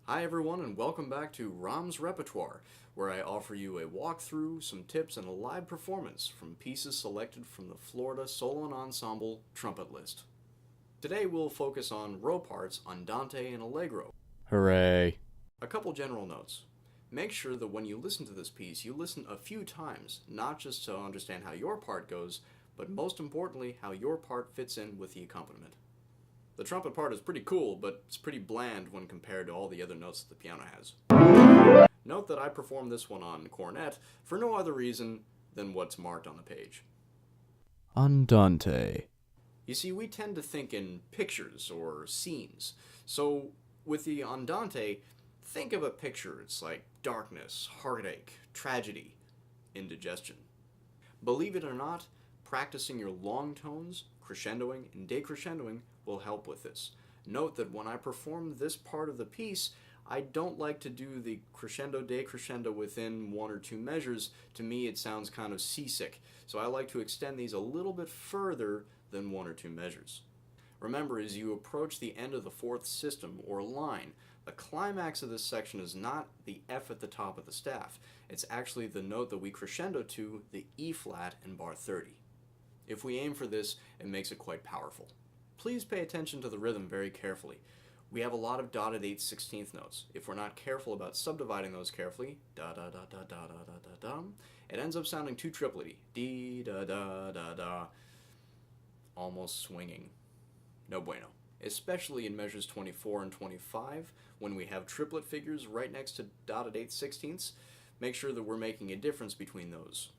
Hi everyone and welcome back to Romm's Repertoire, where I offer you a walkthrough, some tips, and a live performance from pieces selected from the Florida Solo and Ensemble trumpet list. Today we'll focus on Ropartz, Andante, and Allegro. Hooray. A couple general notes. Make sure that when you listen to this piece, you listen a few times, not just to understand how your part goes, but most importantly, how your part fits in with the accompaniment. The trumpet part is pretty cool, but it's pretty bland when compared to all the other notes that the piano has. Note that I performed this one on cornet for no other reason than what's marked on the page. Andante. You see, we tend to think in pictures or scenes. So, with the Andante, think of a picture. It's like darkness, heartache, tragedy, indigestion. Believe it or not, practicing your long tones, crescendoing and decrescendoing, will help with this. Note that when I perform this part of the piece, I don't like to do the crescendo decrescendo within one or two measures. To me, it sounds kind of seasick. So I like to extend these a little bit further than one or two measures. Remember, as you approach the end of the fourth system or line, the climax of this section is not the F at the top of the staff. It's actually the note that we crescendo to, the E flat in bar 30. If we aim for this, it makes it quite powerful. Please pay attention to the rhythm very carefully. We have a lot of dotted 8/16 notes. If we're not careful about subdividing those carefully, da da da da da da da da da, it ends up sounding too triplety. Dee da da da da, almost swinging. No bueno. Especially in measures 24 and 25, when we have triplet figures right next to dotted 8/16. Make sure that we're making a difference between those.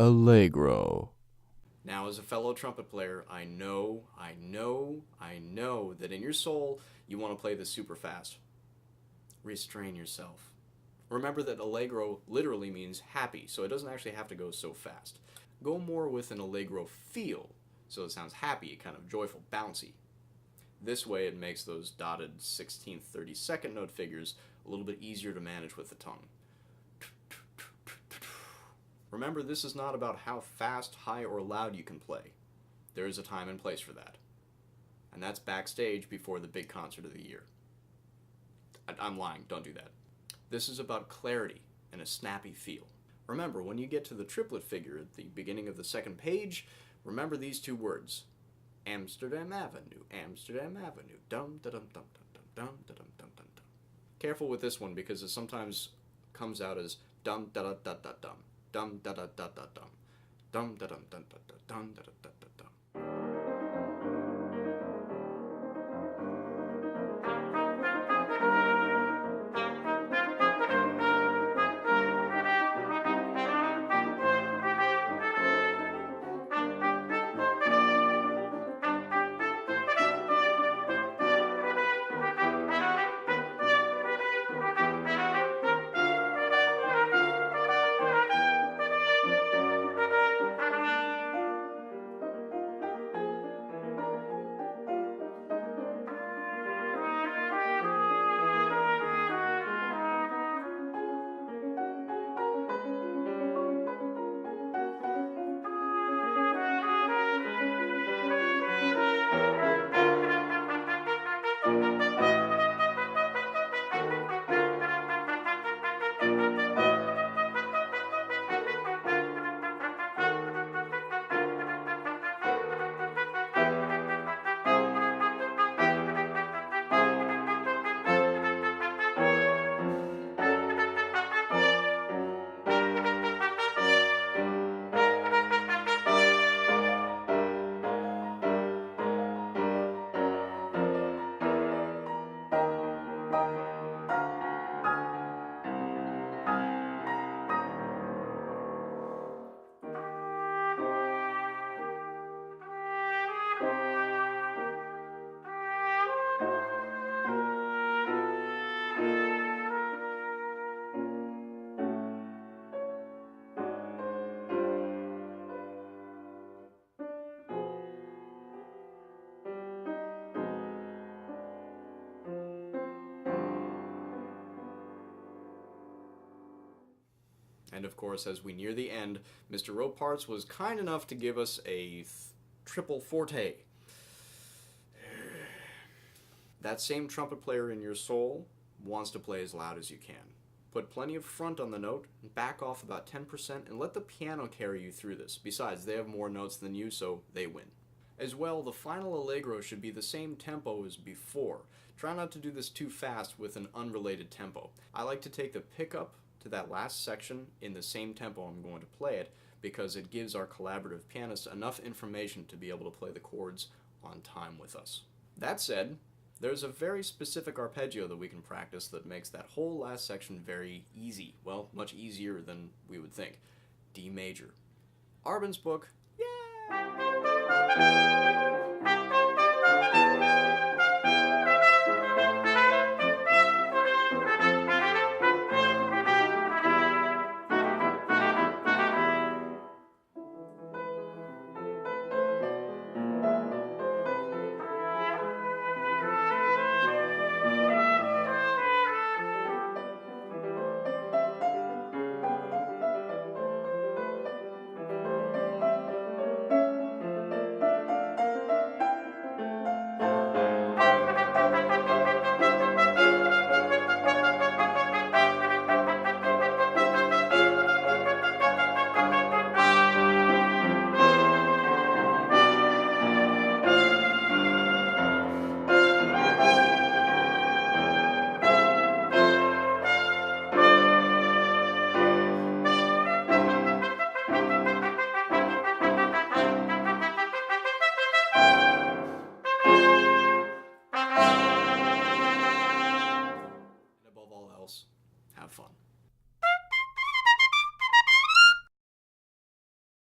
Allegro. Now, as a fellow trumpet player, I know that in your soul, you want to play this super fast. Restrain yourself. Remember that Allegro literally means happy, so it doesn't actually have to go so fast. Go more with an Allegro feel, so it sounds happy, kind of joyful, bouncy. This way it makes those dotted 16th, 32nd note figures a little bit easier to manage with the tongue. Remember, this is not about how fast, high, or loud you can play. There is a time and place for that. And that's backstage before the big concert of the year. I'm lying, don't do that. This is about clarity and a snappy feel. Remember, when you get to the triplet figure at the beginning of the second page, remember these two words, Amsterdam Avenue, Amsterdam Avenue, dum da dum dum dum dum dum da dum dum dum dum. Careful with this one because it sometimes comes out as dum da da da da dum da da da da dum da dum dum da da dum da da da da dum. And of course, as we near the end, Mr. Ropartz was kind enough to give us a triple forte. That same trumpet player in your soul wants to play as loud as you can. Put plenty of front on the note, back off about 10%, and let the piano carry you through this. Besides, they have more notes than you, so they win. As well, the final Allegro should be the same tempo as before. Try not to do this too fast with an unrelated tempo. I like to take the pickup to that last section in the same tempo I'm going to play it, because it gives our collaborative pianist enough information to be able to play the chords on time with us. That said, there's a very specific arpeggio that we can practice that makes that whole last section very easy. Well, much easier than we would think. D major. Arbin's book, yeah! Have fun.